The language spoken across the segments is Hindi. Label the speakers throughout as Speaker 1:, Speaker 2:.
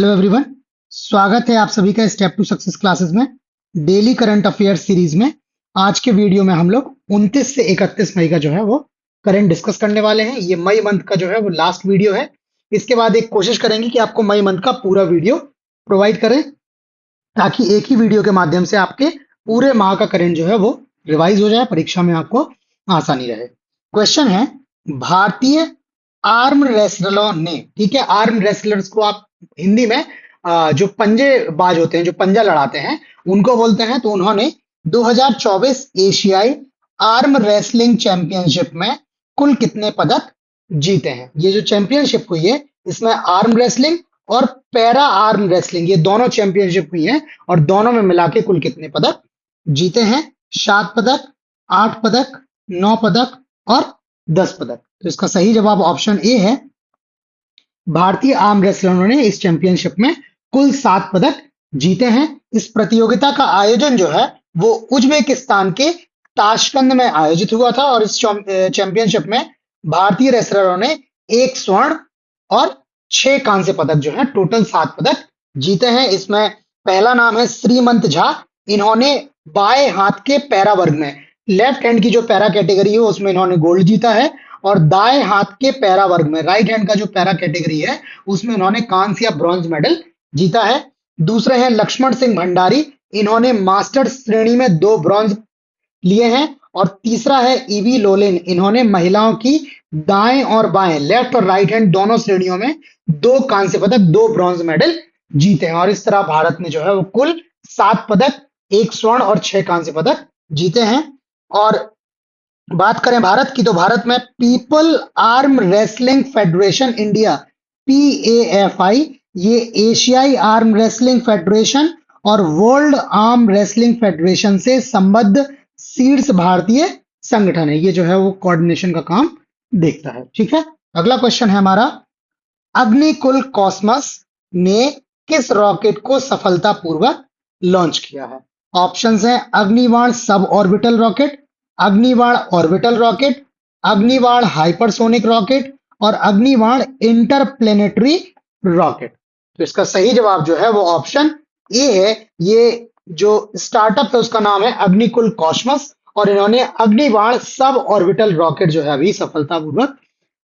Speaker 1: Hello everyone. स्वागत है आप सभी का स्टेप टू सक्सेस क्लासेस में डेली करंट अफेयर्स सीरीज में। आज के वीडियो में हम लोग 29 से 31 मई का जो है वो करंट डिस्कस करने वाले हैं। ये मई मंथ का जो है वो लास्ट वीडियो है। इसके बाद एक कोशिश करेंगे कि आपको मई मंथ का पूरा वीडियो प्रोवाइड करें, ताकि एक ही वीडियो के माध्यम से आपके पूरे माह का करंट जो है वो रिवाइज हो जाए, परीक्षा में आपको आसानी रहे। क्वेश्चन है, भारतीय आर्म रेसलरों ने, ठीक है, आर्म रेसलर्स को आप हिंदी में जो पंजेबाज होते हैं, जो पंजा लड़ाते हैं, उनको बोलते हैं। तो उन्होंने 2024 एशियाई आर्म रेसलिंग चैंपियनशिप में कुल कितने पदक जीते हैं? ये जो चैंपियनशिप हुई है, इसमें आर्म रेसलिंग और पैरा आर्म रेसलिंग, ये दोनों चैंपियनशिप हुई हैं, और दोनों में मिला के कुल कितने पदक जीते हैं? 7 पदक, 8 पदक, 9 पदक और 10 पदक। तो इसका सही जवाब ऑप्शन ए है। भारतीय आर्म रेसलरों ने इस चैंपियनशिप में कुल 7 पदक जीते हैं। इस प्रतियोगिता का आयोजन जो है वो उज्बेकिस्तान के ताशकंद में आयोजित हुआ था, और इस चैंपियनशिप में भारतीय रेसलरों ने 1 स्वर्ण और 6 कांस्य पदक जो है, टोटल 7 पदक जीते हैं। इसमें पहला नाम है श्रीमंत झा। इन्होंने बाएं हाथ के पैरा वर्ग में, लेफ्ट हैंड की जो पैरा कैटेगरी है उसमें इन्होंने गोल्ड जीता है, और दाएं हाथ के पैरा वर्ग में, राइट हैंड का जो पैरा कैटेगरी है, उसमें इन्होंने कांस्य या ब्रॉन्ज मेडल जीता है। दूसरे हैं लक्ष्मण सिंह भंडारी। इन्होंने मास्टर्स श्रेणी में 2 ब्रॉन्ज लिए हैं। और तीसरा है ईवी लोलेन। इन्होंने महिलाओं की दाएं और बाएं, लेफ्ट और राइट हैंड दोनों श्रेणियों में 2 कांस्य पदक, 2 ब्रॉन्ज मेडल जीते हैं। और इस तरह भारत ने जो है वो कुल 7 पदक, 1 स्वर्ण और 6 कांस्य पदक जीते हैं। और बात करें भारत की, तो भारत में people arm wrestling federation India, PAFI, ये एशियाई आर्म रेसलिंग फेडरेशन और वर्ल्ड आर्म रेसलिंग फेडरेशन से संबद्ध शीर्ष भारतीय संगठन है। ये जो है वो कोऑर्डिनेशन का काम देखता है। ठीक है, अगला क्वेश्चन है हमारा, अग्निकुल कॉस्मस ने किस रॉकेट को सफलतापूर्वक लॉन्च किया है? ऑप्शंस हैं अग्निबाण सब orbital rocket, Agnibaan orbital rocket, Agnibaan hypersonic rocket और अग्निबाण इंटरप्लेनेटरी रॉकेट। तो इसका सही जवाब जो है वो ऑप्शन ए है। ये जो स्टार्टअप है उसका नाम है अग्निकुल कॉस्मस, और इन्होंने अग्निबाण सब ऑर्बिटल रॉकेट जो है अभी सफलतापूर्वक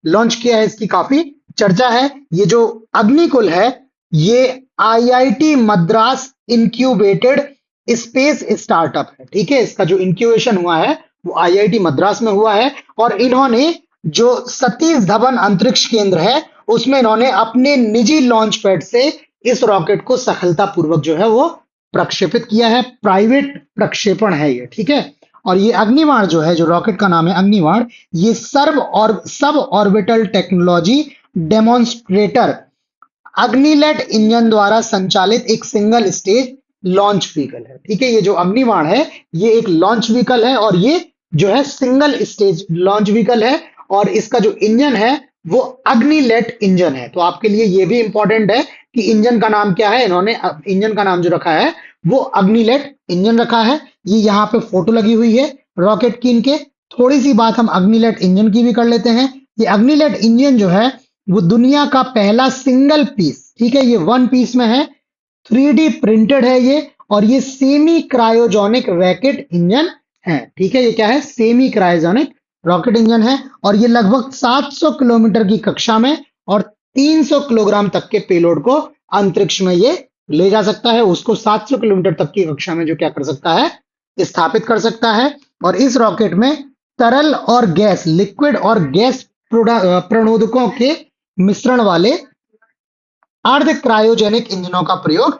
Speaker 1: लॉन्च किया है। इसकी काफी चर्चा है। ये जो अग्निकुल है, ये IIT Madras incubated space startup है। ठीक है, इसका जो इंक्यूबेशन हुआ है वो IIT मद्रास में हुआ है, और इन्होंने जो सतीश धवन अंतरिक्ष केंद्र है उसमें इन्होंने अपने निजी लॉन्च पैड से इस रॉकेट को सफलतापूर्वक जो है वो प्रक्षेपित किया है। प्राइवेट प्रक्षेपण है ये। ठीक है, और ये अग्निबाण जो है, जो रॉकेट का नाम है अग्निबाण, ये सब orbital technology demonstrator Agnilet engine द्वारा संचालित एक सिंगल स्टेज लॉन्च व्हीकल है। ठीक है, ये जो अग्निबाण है ये एक लॉन्च व्हीकल है, और ये जो है सिंगल स्टेज लॉन्च व्हीकल है, और इसका जो इंजन है वो अग्निलेट इंजन है। तो आपके लिए ये भी इंपॉर्टेंट है कि इंजन का नाम क्या है। इन्होंने इंजन का नाम जो रखा है वो अग्निलेट इंजन रखा है। ये यहाँ पे फोटो लगी हुई है रॉकेट की इनके। थोड़ी सी बात हम अग्निलेट इंजन की भी कर लेते हैं। ये अग्निलेट इंजन जो है वो दुनिया का पहला सिंगल पीस, ठीक है, ये 1 पीस में है, 3D प्रिंटेड है ये, और ये सेमी क्रायोजोनिक रॉकेट इंजन है। ठीक है, ये क्या है? सेमी क्रायोजोनिक रॉकेट इंजन है, और ये लगभग 700 किलोमीटर की कक्षा में और 300 किलोग्राम तक के पेलोड को अंतरिक्ष में ये ले जा सकता है। उसको 700 किलोमीटर तक की कक्षा में जो क्या कर सकता है? स्थापित कर सकता है। और इस रॉकेट में तरल और गैस, लिक्विड और गैस प्रणोदकों के मिश्रण वाले अर्ध क्रायोजेनिक इंजनों का प्रयोग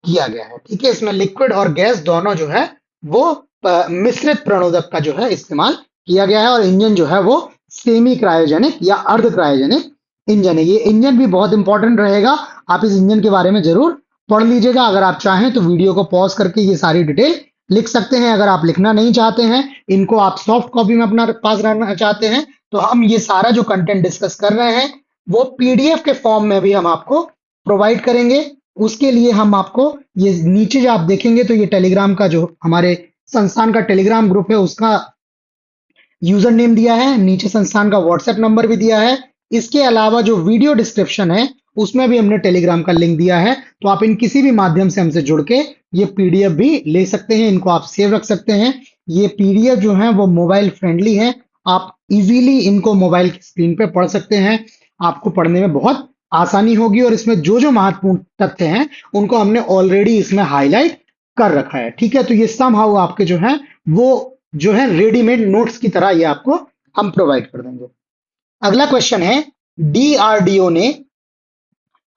Speaker 1: किया गया है। ठीक है, इसमें लिक्विड और गैस दोनों जो है वो मिश्रित प्रणोदक का जो है इस्तेमाल किया गया है, और इंजन जो है वो सेमी क्रायोजेनिक या अर्ध क्रायोजेनिक इंजन है। ये इंजन भी बहुत इंपॉर्टेंट रहेगा, आप इस इंजन के बारे में जरूर पढ़ लीजिएगा। अगर आप चाहें तो वीडियो को पॉज करके ये सारी डिटेल लिख सकते हैं। अगर आप लिखना नहीं चाहते हैं, इनको आप सॉफ्ट कॉपी में अपना पास रखना चाहते हैं, तो हम ये सारा जो कंटेंट डिस्कस कर रहे हैं वो PDF के फॉर्म में भी हम आपको प्रोवाइड करेंगे। उसके लिए हम आपको ये नीचे जो आप देखेंगे तो ये टेलीग्राम का, जो हमारे संस्थान का टेलीग्राम ग्रुप है, उसका यूजर नेम दिया है, नीचे संस्थान का व्हाट्सएप नंबर भी दिया है। इसके अलावा जो वीडियो डिस्क्रिप्शन है उसमें भी हमने टेलीग्राम का लिंक दिया है, तो आप इन किसी भी माध्यम से हमसे जुड़ के ये पीडीएफ भी ले सकते हैं, इनको आप सेव रख सकते हैं। ये पीडीएफ जो है वो मोबाइल फ्रेंडली है, आप इजीली इनको मोबाइल की स्क्रीन पे पढ़ सकते हैं, आपको पढ़ने में बहुत आसानी होगी। और इसमें जो जो महत्वपूर्ण तथ्य हैं उनको हमने ऑलरेडी इसमें हाईलाइट कर रखा है, ठीक है। तो ये समहाउ आपके जो है वो जो है रेडीमेड नोट्स की तरह ये आपको हम प्रोवाइड कर देंगे। अगला क्वेश्चन है, डीआरडीओ ने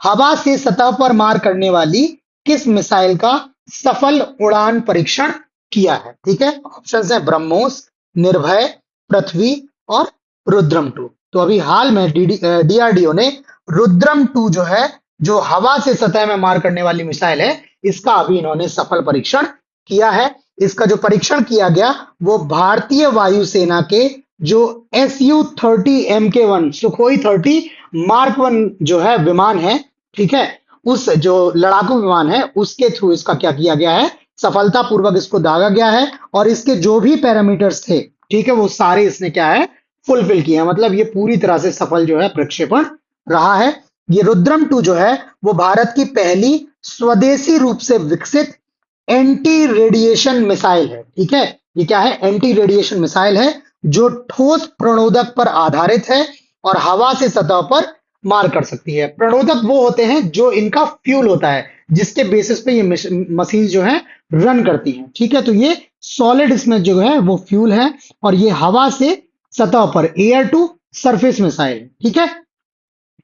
Speaker 1: हवा से सतह पर मार करने वाली किस मिसाइल का सफल उड़ान परीक्षण किया है? ठीक है, ऑप्शन है ब्रह्मोस, निर्भय, पृथ्वी और रुद्रम 2। तो अभी हाल में डीआरडीओ ने रुद्रम 2 जो है, जो हवा से सतह में मार करने वाली मिसाइल है, इसका अभी इन्होंने सफल परीक्षण किया है। इसका जो परीक्षण किया गया वो भारतीय वायुसेना के जो SU-30 MK1 सुखोई 30 मार्क 1 जो है विमान है, ठीक है, उस जो लड़ाकू विमान है उसके थ्रू इसका क्या किया गया है, सफलतापूर्वक इसको दागा गया है। और इसके जो भी पैरामीटर्स थे, ठीक है, वो सारे इसने क्या है, फुलफिल किए हैं। मतलब ये पूरी तरह से सफल जो है प्रक्षेपण रहा है। ये रुद्रम 2 जो है वो भारत की पहली स्वदेशी रूप से विकसित एंटी रेडिएशन मिसाइल है, ठीक है। ये क्या है, एंटी रेडिएशन मिसाइल है जो ठोस प्रणोदक पर आधारित है और हवा से सतह पर मार कर सकती है। प्रणोदक वो होते हैं जो इनका फ्यूल होता है, जिसके बेसिस पे ये मशीन जो है रन करती हैं, ठीक है। तो ये सॉलिड इसमें जो है वो फ्यूल है और ये हवा से सतह पर, एयर टू सरफेस मिसाइल, ठीक है।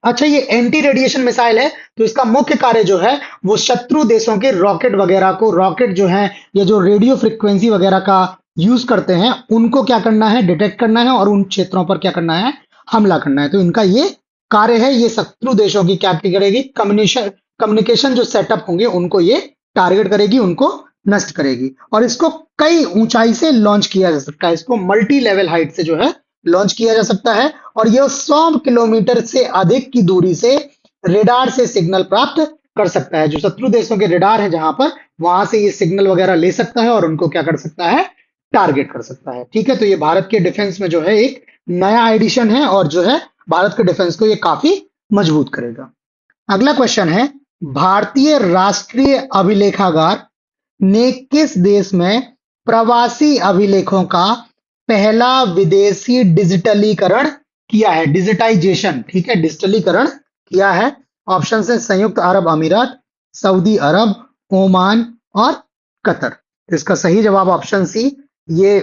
Speaker 1: अच्छा, ये एंटी रेडिएशन मिसाइल है तो इसका मुख्य कार्य जो है वो शत्रु देशों के रॉकेट वगैरह को, रॉकेट जो है या जो रेडियो फ्रिक्वेंसी वगैरह का यूज करते हैं उनको क्या करना है, डिटेक्ट करना है और उन क्षेत्रों पर क्या करना है, हमला करना है। तो इनका ये कार्य है, ये शत्रु देशों की क्या करेगी, कम्युनिकेशन जो सेटअप होंगे उनको ये टारगेट करेगी, उनको नष्ट करेगी। और इसको कई ऊंचाई से लॉन्च किया जा सकता है, इसको मल्टी लेवल हाइट से जो है लॉन्च किया जा सकता है। और यह 100 किलोमीटर से अधिक की दूरी से रेडार से सिग्नल प्राप्त कर सकता है। जो शत्रु देशों के रेडार है जहां पर, वहां से ये सिग्नल वगैरह ले सकता है और उनको क्या कर सकता है, टारगेट कर सकता है, ठीक है। तो ये भारत के डिफेंस में जो है एक नया एडिशन है और जो है भारत के डिफेंस को ये काफी मजबूत करेगा। अगला क्वेश्चन है, भारतीय राष्ट्रीय अभिलेखागार ने किस देश में प्रवासी अभिलेखों का पहला विदेशी डिजिटलीकरण किया है? डिजिटाइजेशन, ठीक है, डिजिटलीकरण किया है। ऑप्शन है संयुक्त अरब अमीरात, सऊदी अरब, ओमान और कतर। इसका सही जवाब ऑप्शन सी, ये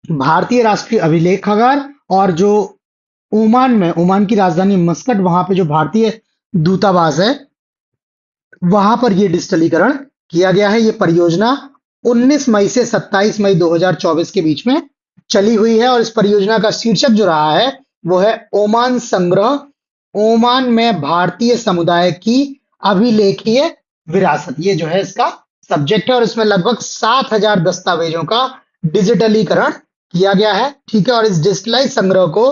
Speaker 1: भारतीय राष्ट्रीय अभिलेखागार और जो ओमान में, ओमान की राजधानी मस्कट, वहां पे जो भारतीय दूतावास है वहां पर यह डिजिटलीकरण किया गया है। यह परियोजना 19 मई से 27 मई 2024 के बीच में चली हुई है और इस परियोजना का शीर्षक जो रहा है वो है ओमान संग्रह, ओमान में भारतीय समुदाय की अभिलेखीय विरासत। ये जो है इसका सब्जेक्ट है और इसमें लगभग 7000 दस्तावेजों का डिजिटलीकरण किया गया है, ठीक है। और इस डिजिटलाइज संग्रह को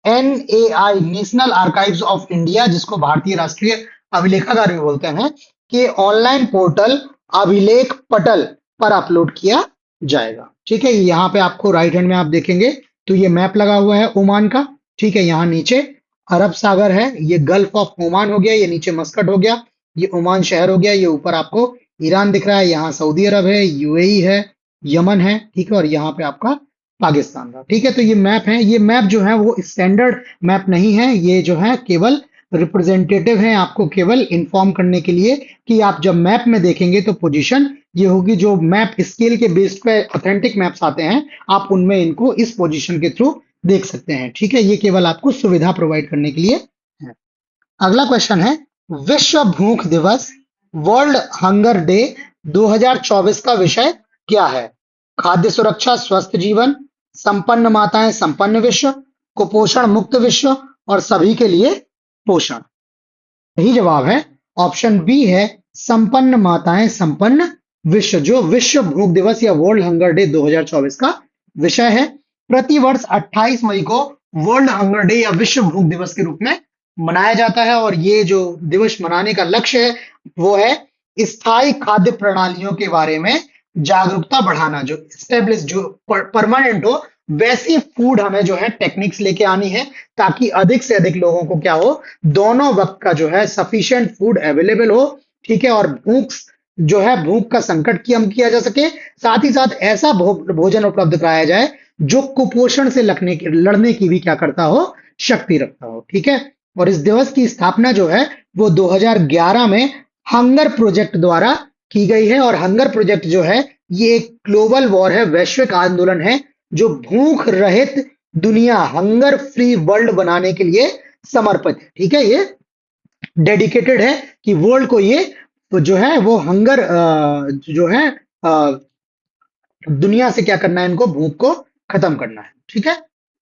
Speaker 1: NAI, national archives of India, जिसको भारतीय राष्ट्रीय अभिलेखागार भी बोलते हैं, कि ऑनलाइन पोर्टल अभिलेख पटल पर अपलोड किया जाएगा, ठीक है। यहाँ पे आपको राइट हैंड में आप देखेंगे तो ये मैप लगा हुआ है ओमान का, ठीक है। यहाँ नीचे अरब सागर है, ये गल्फ ऑफ ओमान हो गया, ये नीचे मस्कट हो गया, ये ओमान शहर हो गया, ये ऊपर आपको ईरान दिख रहा है, यहाँ सऊदी अरब है, UAE है, यमन है, ठीक है, और यहाँ पे आपका पाकिस्तान का, ठीक है। तो ये मैप है, ये मैप जो है वो स्टैंडर्ड मैप नहीं है, ये जो है केवल रिप्रेजेंटेटिव है, आपको केवल इंफॉर्म करने के लिए कि आप जब मैप में देखेंगे तो पोजीशन ये होगी। जो मैप स्केल के बेस्ड पे ऑथेंटिक मैप्स आते हैं, आप उनमें इनको इस पोजीशन के थ्रू देख सकते हैं, ठीक है। ये केवल आपको सुविधा प्रोवाइड करने के लिए है। अगला क्वेश्चन है, विश्व भूख दिवस, वर्ल्ड हंगर डे 2024 का विषय क्या है? खाद्य सुरक्षा, स्वस्थ जीवन, संपन्न माताएं संपन्न विश्व, कुपोषण मुक्त विश्व और सभी के लिए पोषण। सही जवाब है ऑप्शन बी है संपन्न माताएं संपन्न विश्व, जो विश्व भूख दिवस या वर्ल्ड हंगर डे 2024 का विषय है। प्रति वर्ष 28 मई को वर्ल्ड हंगर डे या विश्व भूख दिवस के रूप में मनाया जाता है और ये जो दिवस मनाने का लक्ष्य है वो है स्थायी खाद्य प्रणालियों के बारे में जागरूकता बढ़ाना, जो स्टेब्लिश, जो परमानेंट हो वैसी फूड हमें जो है टेक्निक्स लेके आनी है, ताकि अधिक से अधिक लोगों को क्या हो, दोनों वक्त का जो है सफिशिएंट फूड अवेलेबल हो। ठीक है, और जो है भूख का संकट की कम किया जा सके। साथ ही साथ ऐसा भोजन उपलब्ध कराया जाए जो कुपोषण से लड़ने की भी क्या करता हो, शक्ति रखता हो। ठीक है, और इस दिवस की स्थापना जो है वो 2011 में हंगर प्रोजेक्ट द्वारा की गई है। और हंगर प्रोजेक्ट जो है ये एक ग्लोबल वॉर है, वैश्विक आंदोलन है, जो भूख रहित दुनिया, हंगर फ्री वर्ल्ड बनाने के लिए समर्पित है। ठीक है, ये डेडिकेटेड है कि वर्ल्ड को ये जो है वो हंगर जो है अ, दुनिया से क्या करना है, इनको भूख को खत्म करना है। ठीक है,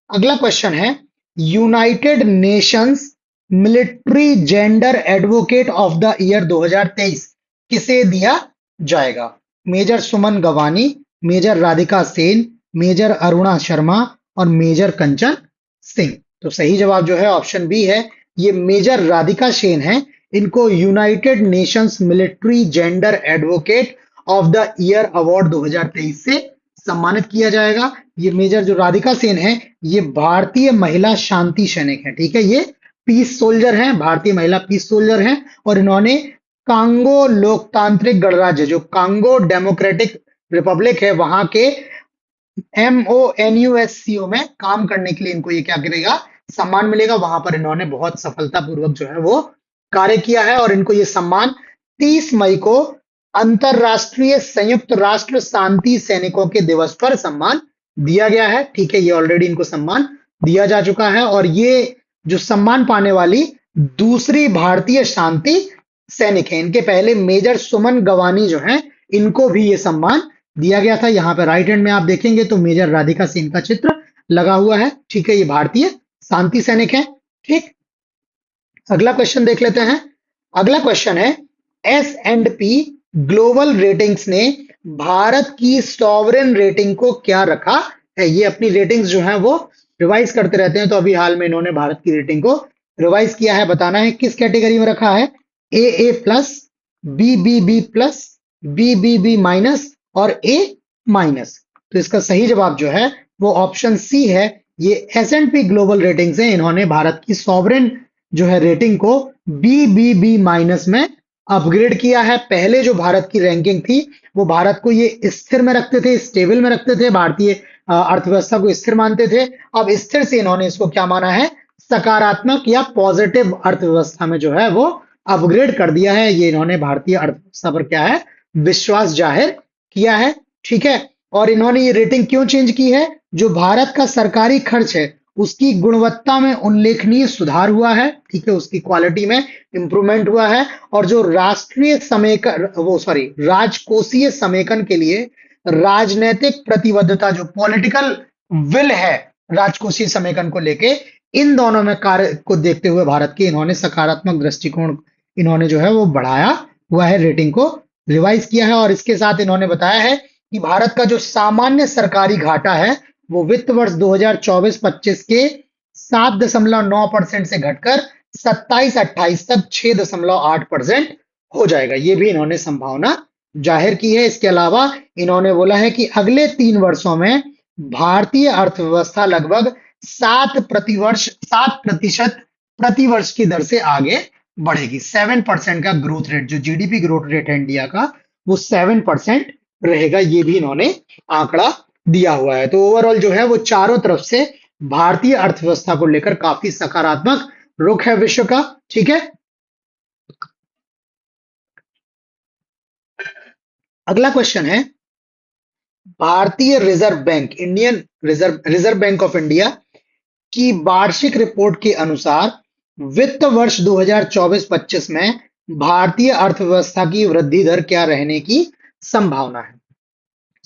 Speaker 1: अगला क्वेश्चन है, United Nations military gender advocate of the year 2023 किसे दिया जाएगा? मेजर सुमन गवानी, मेजर राधिका सेन, मेजर अरुणा शर्मा और मेजर कंचन सिंह। तो सही जवाब जो है ऑप्शन बी है, ये मेजर राधिका सेन है। इनको United Nations military gender advocate of the year award 2023 से सम्मानित किया जाएगा। ये मेजर जो राधिका सेन है, ये भारतीय महिला शांति सैनिक है। ठीक है, ये पीस सोल्जर हैं, भारतीय महिला पीस सोल्जर हैं, और इन्होंने कांगो लोकतांत्रिक गणराज्य, जो कांगो डेमोक्रेटिक रिपब्लिक है, वहां के MONUSCO में काम करने के लिए इनको ये क्या करेगा, सम्मान मिलेगा। वहां पर इन्होंने बहुत सफलतापूर्वक जो है वो कार्य किया है, और इनको ये सम्मान 30 मई को अंतरराष्ट्रीय संयुक्त राष्ट्र शांति सैनिकों के दिवस पर सम्मान दिया गया है। ठीक है, ये ऑलरेडी इनको सम्मान दिया जा चुका है, और ये जो सम्मान पाने वाली दूसरी भारतीय शांति सैनिक है। इनके पहले मेजर सुमन गवानी जो है, इनको भी ये सम्मान दिया गया था। यहाँ पे राइट हैंड में आप देखेंगे तो मेजर राधिका सिंह का चित्र लगा हुआ है। ठीक है, ये भारतीय शांति सैनिक है। ठीक, अगला क्वेश्चन देख लेते हैं। अगला क्वेश्चन है, S&P ग्लोबल रेटिंग्स ने भारत की सॉवरेन रेटिंग को क्या रखा है? ये अपनी रेटिंग्स जो है वो रिवाइज करते रहते हैं, तो अभी हाल में इन्होंने भारत की रेटिंग को रिवाइज किया है। बताना है किस कैटेगरी में रखा है, AA plus, BBB plus, BBB minus और A माइनस। तो इसका सही जवाब जो है वो ऑप्शन सी है। ये S&P ग्लोबल रेटिंग से इन्होंने भारत की सॉवरेन जो है रेटिंग को BBB माइनस में अपग्रेड किया है। पहले जो भारत की रैंकिंग थी वो भारत को ये स्थिर में रखते थे, स्टेबल में रखते थे, भारतीय अर्थव्यवस्था को स्थिर मानते थे। अब स्थिर से इन्होंने इसको क्या माना है, सकारात्मक या पॉजिटिव अर्थव्यवस्था में जो है वो अपग्रेड कर दिया है। ये इन्होंने भारतीय अर्थव्यवस्था पर क्या है, विश्वास जाहिर किया है। ठीक है, और इन्होंने ये रेटिंग क्यों चेंज की है, जो भारत का सरकारी खर्च है उसकी गुणवत्ता में उल्लेखनीय सुधार हुआ है। ठीक है, उसकी क्वालिटी में इंप्रूवमेंट हुआ है, और जो राजकोषीय समेकन के लिए राजनीतिक प्रतिबद्धता, जो पॉलिटिकल विल है राजकोषीय समेकन को लेके, इन दोनों में कार्य को देखते हुए भारत के इन्होंने सकारात्मक दृष्टिकोण इन्होंने जो है वो बढ़ाया हुआ है, रेटिंग को रिवाइज किया है। और इसके साथ इन्होंने बताया है कि भारत का जो सामान्य सरकारी घाटा है वो वित्त वर्ष 2024-25 के 7.9% से घटकर 27-28 तक 6.8% हो जाएगा। ये भी इन्होंने संभावना जाहिर की है। इसके अलावा इन्होंने बोला है कि अगले 3 वर्षों में भारतीय अर्थव्यवस्था लगभग 7% प्रतिवर्ष की दर से आगे बढ़ेगी। 7% का ग्रोथ रेट, जो GDP ग्रोथ रेट है इंडिया का, वो 7% रहेगा। ये भी इन्होंने आंकड़ा दिया हुआ है। तो ओवरऑल जो है वो चारों तरफ से भारतीय अर्थव्यवस्था को लेकर काफी सकारात्मक रुख है विश्व का। ठीक है, अगला क्वेश्चन है, भारतीय reserve bank, Indian reserve bank of India की वार्षिक रिपोर्ट के अनुसार वित्त वर्ष 2024-25 में भारतीय अर्थव्यवस्था की वृद्धि दर क्या रहने की संभावना है?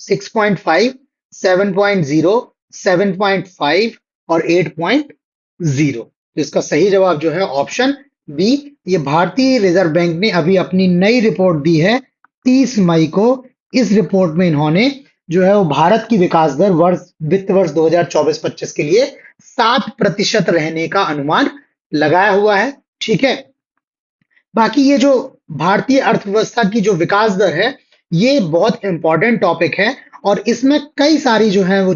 Speaker 1: 6.5, 7.0, 7.5 और 8.0। तो इसका सही जवाब जो है ऑप्शन बी। ये भारतीय रिजर्व बैंक ने अभी अपनी नई रिपोर्ट दी है 30 मई को। इस रिपोर्ट में इन्होंने जो है वो भारत की विकास दर वित्त वर्ष 2024-25 के लिए 7% रहने का अनुमान लगाया हुआ है। ठीक है, बाकी ये जो भारतीय अर्थव्यवस्था की जो विकास दर है, ये बहुत इंपॉर्टेंट टॉपिक है, और इसमें कई सारी जो है वो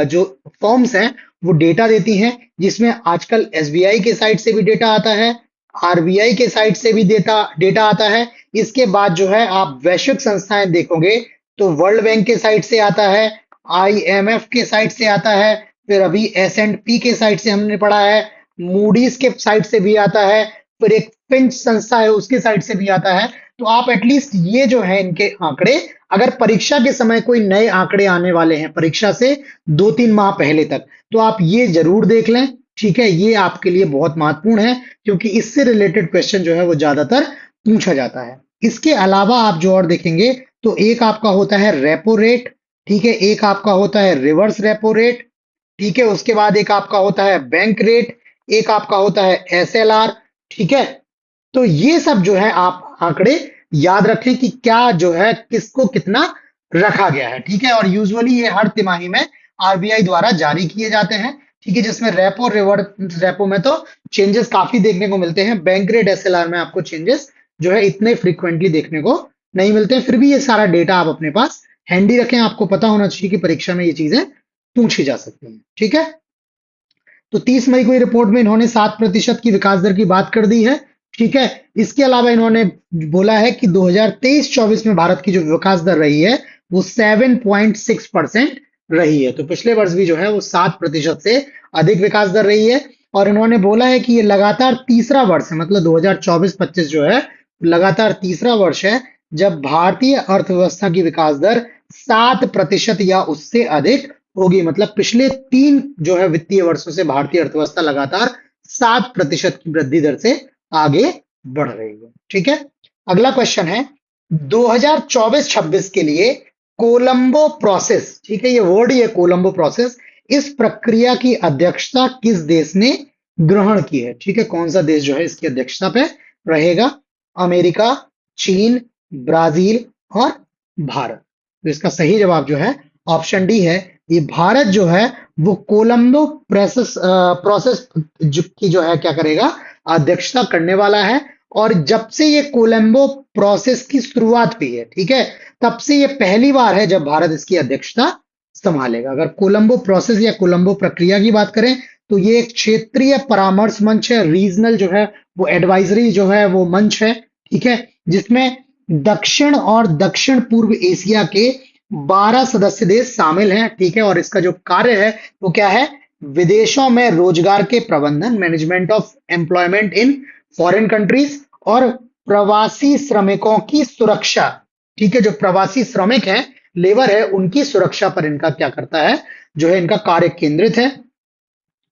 Speaker 1: जो फॉर्म्स हैं वो डेटा देती हैं, जिसमें आजकल एसबीआई के साइड से भी डेटा आता है, आरबीआई के साइड से भी डेटा डेटा आता है। इसके बाद जो है आप वैश्विक संस्थाएं देखोगे तो वर्ल्ड बैंक के साइड से आता है, आईएमएफ के साइड से आता है, फिर अभी एस&पी के साइड से हमने पढ़ा है, मूडीज के साइड से भी आता है, फिर एक फिंच संस्था है उसके साइड से भी आता है। तो आप एटलीस्ट ये जो है इनके आंकड़े, अगर परीक्षा के समय कोई नए आंकड़े आने वाले हैं परीक्षा से 2-3 माह पहले तक, तो आप ये जरूर देख लें। ठीक है, ये आपके लिए बहुत महत्वपूर्ण है क्योंकि इससे रिलेटेड क्वेश्चन जो है वो ज्यादातर पूछा जाता है। इसके अलावा आप जो और देखेंगे तो एक आपका होता है रेपो रेट, ठीक है, एक आपका होता है रिवर्स रेपो रेट, ठीक है, उसके बाद एक आपका होता है बैंक रेट, एक आपका होता है एसएलआर। ठीक है, तो ये सब जो है आप आंकड़े याद रखें कि क्या जो है किसको कितना रखा गया है। ठीक है, और यूजुअली ये हर तिमाही में आरबीआई द्वारा जारी किए जाते हैं। ठीक है, जिसमें रेपो रिवर्स रेपो में तो चेंजेस काफी देखने को मिलते हैं, बैंक रेट एसएलआर में आपको चेंजेस जो है इतने फ्रीक्वेंटली देखने को नहीं मिलते हैं। फिर भी ये सारा डेटा आप अपने पास हैंडी रखें, आपको पता होना चाहिए कि परीक्षा में ये चीजें पूछी जा सकती हैं। ठीक है, तो 30 मई को ये रिपोर्ट में इन्होंने 7% की विकास दर की बात कर दी है। ठीक है, इसके अलावा इन्होंने बोला है कि 2023-24 में भारत की जो विकास दर रही है वो 7.6% रही है। तो पिछले वर्ष भी जो है वो 7% से अधिक विकास दर रही है। और इन्होंने बोला है कि ये लगातार तीसरा वर्ष है, मतलब 2024-25 जो है लगातार तीसरा वर्ष है जब भारतीय अर्थव्यवस्था की विकास दर 7% या उससे अधिक होगी। मतलब पिछले 3 जो है वित्तीय वर्षों से भारतीय अर्थव्यवस्था लगातार 7% की वृद्धि दर से आगे बढ़ रही है। ठीक है, अगला क्वेश्चन है 2024-26 के लिए कोलंबो प्रोसेस, ठीक है, ये वर्ड ही है कोलंबो प्रोसेस, इस प्रक्रिया की अध्यक्षता किस देश ने ग्रहण की है। ठीक है, कौन सा देश जो है इसकी अध्यक्षता पे रहेगा? अमेरिका, चीन, ब्राजील और भारत। तो इसका सही जवाब जो है ऑप्शन डी है। ये भारत जो है वो कोलंबो प्रोसेस की जो है क्या करेगा, अध्यक्षता करने वाला है। और जब से ये कोलंबो प्रोसेस की शुरुआत हुई है, ठीक है, तब से ये पहली बार है जब भारत इसकी अध्यक्षता संभालेगा। अगर कोलंबो प्रोसेस या कोलंबो प्रक्रिया की बात करें तो ये एक क्षेत्रीय परामर्श मंच है, रीजनल जो है वो एडवाइजरी जो है वो मंच है। ठीक है, जिसमें दक्षिण और दक्षिण पूर्व एशिया के 12 सदस्य देश शामिल हैं। ठीक है, और इसका जो कार्य है वो क्या है? विदेशों में रोजगार के प्रबंधन, management of employment in foreign countries, और प्रवासी श्रमिकों की सुरक्षा। ठीक है, जो प्रवासी श्रमिक हैं, लेबर है, उनकी सुरक्षा पर इनका क्या करता है, जो है इनका कार्य केंद्रित है।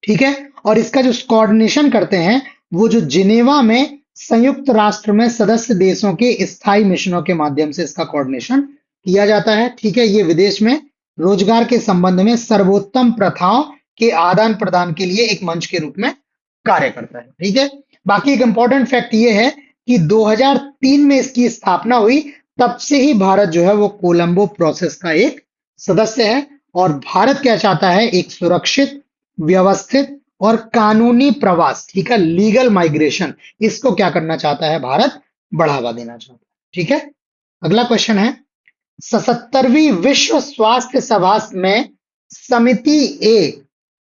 Speaker 1: ठीक है, और इसका जो कोऑर्डिनेशन करते हैं वो जो जिनेवा में संयुक्त राष्ट्र में सदस्य देशों के स्थायी मिशनों के माध्यम से इसका कोऑर्डिनेशन किया जाता है। ठीक है, ये विदेश में रोजगार के संबंध में सर्वोत्तम प्रथाओं के आदान प्रदान के लिए एक मंच के रूप में कार्य करता है। ठीक है, बाकी एक इंपॉर्टेंट फैक्ट ये है कि 2003 में इसकी स्थापना हुई, तब से ही भारत जो है वो कोलंबो प्रोसेस का एक सदस्य है। और भारत क्या चाहता है? एक सुरक्षित, व्यवस्थित और कानूनी प्रवास, ठीक है, लीगल माइग्रेशन, इसको क्या करना चाहता है भारत? बढ़ावा देना चाहता है। ठीक है, अगला क्वेश्चन है 77वीं विश्व स्वास्थ्य सभा में समिति ए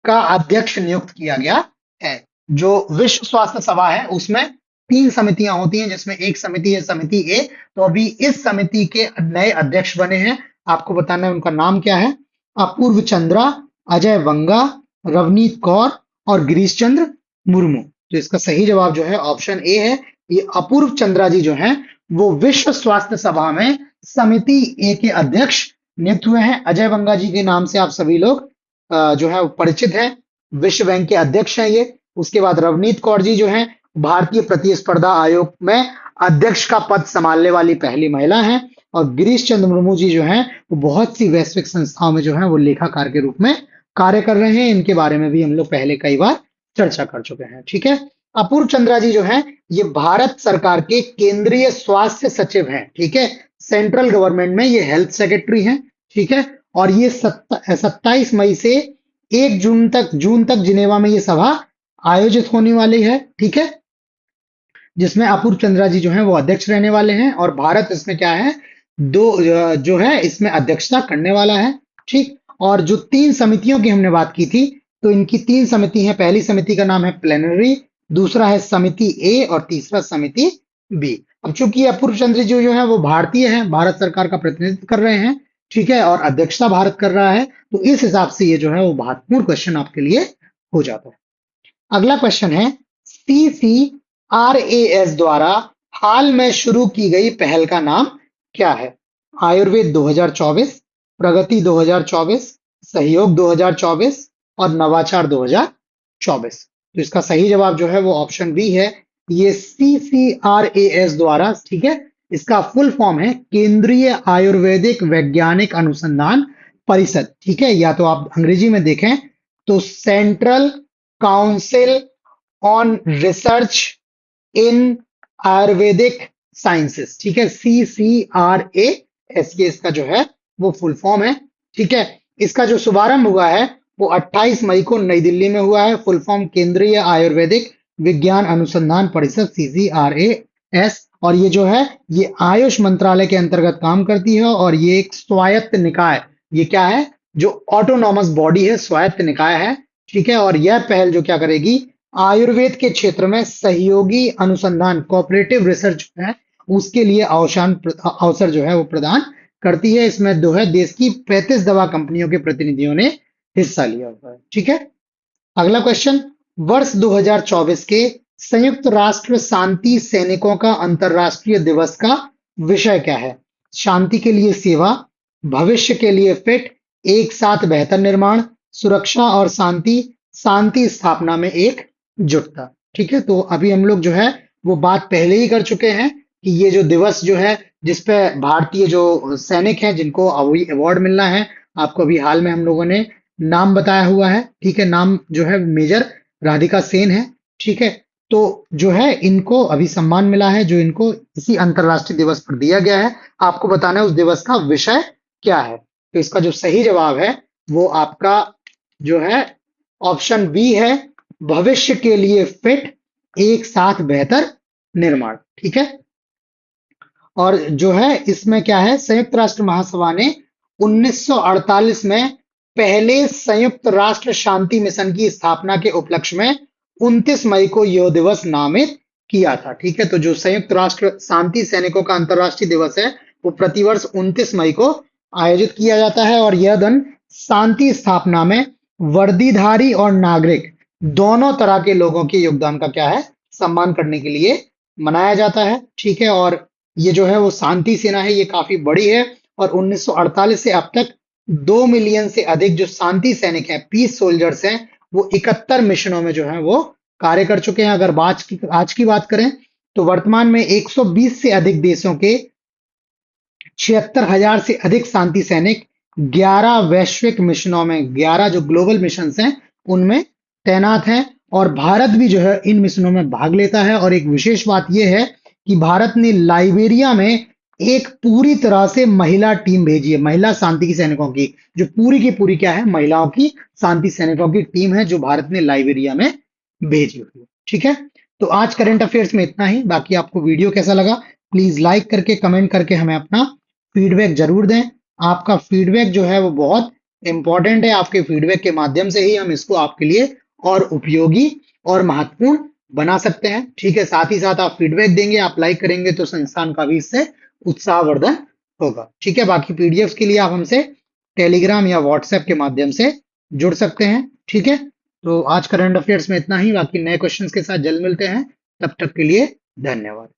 Speaker 1: का अध्यक्ष नियुक्त किया गया है। जो विश्व स्वास्थ्य सभा है उसमें 3 समितियां होती हैं, जिसमें एक समिति है समिति ए। तो अभी इस समिति के नए अध्यक्ष बने हैं, आपको बताना है उनका नाम क्या है। अपूर्व चंद्रा, अजय वंगा, रवनीत कौर और गिरीश चंद्र मुर्मू। तो इसका सही जवाब जो है ऑप्शन ए है। ये अपूर्व चंद्रा जी जो हैं वो विश्व स्वास्थ्य सभा में समिति ए के अध्यक्ष नियुक्त हुए हैं। अजय वंगा जी के नाम से आप सभी लोग जो है परिचित हैं, विश्व बैंक के अध्यक्ष हैं ये। उसके बाद रवनीत कौर जी जो हैं भारतीय प्रतिस्पर्धा आयोग में अध्यक्ष का पद संभालने वाली पहली महिला हैं। और गिरीश चंद्र मुर्मू जी जो हैं वो बहुत सी वैश्विक संस्थाओं में जो है वो लेखाकार के रूप में कार्य कर रहे हैं। इनके बारे में भी हम लोग पहले कई बार चर्चा कर चुके हैं। ठीक है, अपूर्व चंद्रा जी जो हैं ये भारत सरकार के केंद्रीय स्वास्थ्य सचिव हैं। ठीक है, सेंट्रल गवर्नमेंट में ये हेल्थ सेक्रेटरी हैं। ठीक है, और ये 27 मई से 1 जून तक जिनेवा में ये सभा आयोजित होने वाली है। ठीक है, जिसमें अपूर्व चंद्रा जी जो हैं वो अध्यक्ष रहने वाले हैं। और भारत इसमें क्या है, जो है इसमें अध्यक्षता करने वाला है। ठीक। और जो 3 समितियों की हमने बात की थी, तो इनकी 3 समिति है। पहली समिति का नाम है प्लेनरी, दूसरा है समिति ए और तीसरा समिति बी। अब चूंकि अपूर्व चंद्र जी जो है वो भारतीय हैं, भारत सरकार का प्रतिनिधित्व कर रहे हैं, ठीक है, और अध्यक्षता भारत कर रहा है, तो इस हिसाब से ये जो है वो महत्वपूर्ण क्वेश्चन आपके लिए हो जाता है। अगला क्वेश्चन है, CCRAS द्वारा हाल में शुरू की गई पहल का नाम क्या है? आयुर्वेद 2024, प्रगति 2024, सहयोग 2024 और नवाचार 2024। तो इसका सही जवाब जो है वो ऑप्शन बी है। ये CCRAS द्वारा, ठीक है, इसका फुल फॉर्म है केंद्रीय आयुर्वेदिक वैज्ञानिक अनुसंधान परिषद। ठीक है, या तो आप अंग्रेजी में देखें तो central council on research in Ayurvedic sciences. ठीक है, CCRAS, ये इसका जो है वो फुल फॉर्म है। ठीक है, इसका जो शुभारंभ हुआ है वो 28 मई को नई दिल्ली में हुआ है। फुल फॉर्म केंद्रीय आयुर्वेदिक विज्ञान अनुसंधान परिषद, CCRAS। और ये जो है ये आयुष मंत्रालय के अंतर्गत काम करती है, और ये एक स्वायत्त निकाय, ये क्या है, जो ऑटोनॉमस बॉडी है, स्वायत्त निकाय है। ठीक है, और यह पहल जो क्या करेगी, आयुर्वेद के क्षेत्र में सहयोगी अनुसंधान, कोऑपरेटिव रिसर्च है, उसके लिए अवसर जो है वो प्रदान करती है। इसमें जो है देश की 35 दवा कंपनियों के प्रतिनिधियों ने हिस्सा लिया हुआ है। ठीक है, अगला क्वेश्चन, वर्ष 2024 के संयुक्त राष्ट्र शांति सैनिकों का अंतरराष्ट्रीय दिवस का विषय क्या है? शांति के लिए सेवा, भविष्य के लिए फिट, एक साथ बेहतर निर्माण, सुरक्षा और शांति, शांति स्थापना में एकजुटता। ठीक है, तो अभी हम लोग जो है वो बात पहले ही कर चुके हैं कि ये जो दिवस जो है जिसपे भारतीय जो सैनिक हैं जिनको अवार्ड मिलना है, आपको अभी हाल में हम लोगों ने नाम बताया हुआ है। ठीक है, नाम जो है मेजर राधिका सेन है। ठीक है, तो जो है इनको अभी सम्मान मिला है, जो इनको इसी अंतरराष्ट्रीय दिवस पर दिया गया है। आपको बताना है उस दिवस का विषय क्या है। तो इसका जो सही जवाब है वो आपका जो है ऑप्शन बी है, भविष्य के लिए फिट, एक साथ बेहतर निर्माण। ठीक है, और जो है इसमें क्या है, संयुक्त राष्ट्र महासभा ने 1948 में पहले संयुक्त राष्ट्र शांति मिशन की स्थापना के उपलक्ष्य में 29 मई को यह दिवस नामित किया था। ठीक है, तो जो संयुक्त राष्ट्र शांति सैनिकों का अंतरराष्ट्रीय दिवस है वो प्रतिवर्ष 29 मई को आयोजित किया जाता है, और यह दिन शांति स्थापना में वर्दीधारी और नागरिक दोनों तरह के लोगों के योगदान का क्या है, सम्मान करने के लिए मनाया जाता है। ठीक है, और ये जो है वो शांति सेना है, ये काफी बड़ी है, और 1948 से अब तक 2 मिलियन से अधिक जो शांति सैनिक हैं, पीस सोल्जर्स हैं, वो 71 मिशनों में जो है वो कार्य कर चुके हैं। अगर आज की बात करें तो वर्तमान में 120 से अधिक देशों के 76,000 से अधिक शांति सैनिक 11 वैश्विक मिशनों में, 11 जो ग्लोबल मिशन हैं उनमें तैनात हैं, और भारत भी जो है इन मिशनों में भाग लेता है। और एक विशेष बात यह है कि भारत ने लाइबेरिया में एक पूरी तरह से महिला टीम भेजी है, महिला शांति की सैनिकों की, जो पूरी की पूरी क्या है, महिलाओं की शांति सैनिकों की टीम है, जो भारत ने लाइबेरिया में भेजी हुई है। ठीक है, तो आज करंट अफेयर्स में इतना ही। बाकी आपको वीडियो कैसा लगा प्लीज लाइक करके कमेंट करके हमें अपना फीडबैक जरूर दें। आपका फीडबैक जो है वो बहुत इंपॉर्टेंट है। आपके फीडबैक के माध्यम से ही हम इसको आपके लिए और उपयोगी और महत्वपूर्ण बना सकते हैं। ठीक है, साथ ही साथ आप फीडबैक देंगे, आप लाइक करेंगे तो संस्थान का भी इससे उत्साहवर्धन होगा। ठीक है, बाकी पीडीएफ के लिए आप हमसे टेलीग्राम या व्हाट्सएप के माध्यम से जुड़ सकते हैं। ठीक है, तो आज करंट अफेयर्स में इतना ही। बाकी नए क्वेश्चंस के साथ जल्द मिलते हैं, तब तक के लिए धन्यवाद।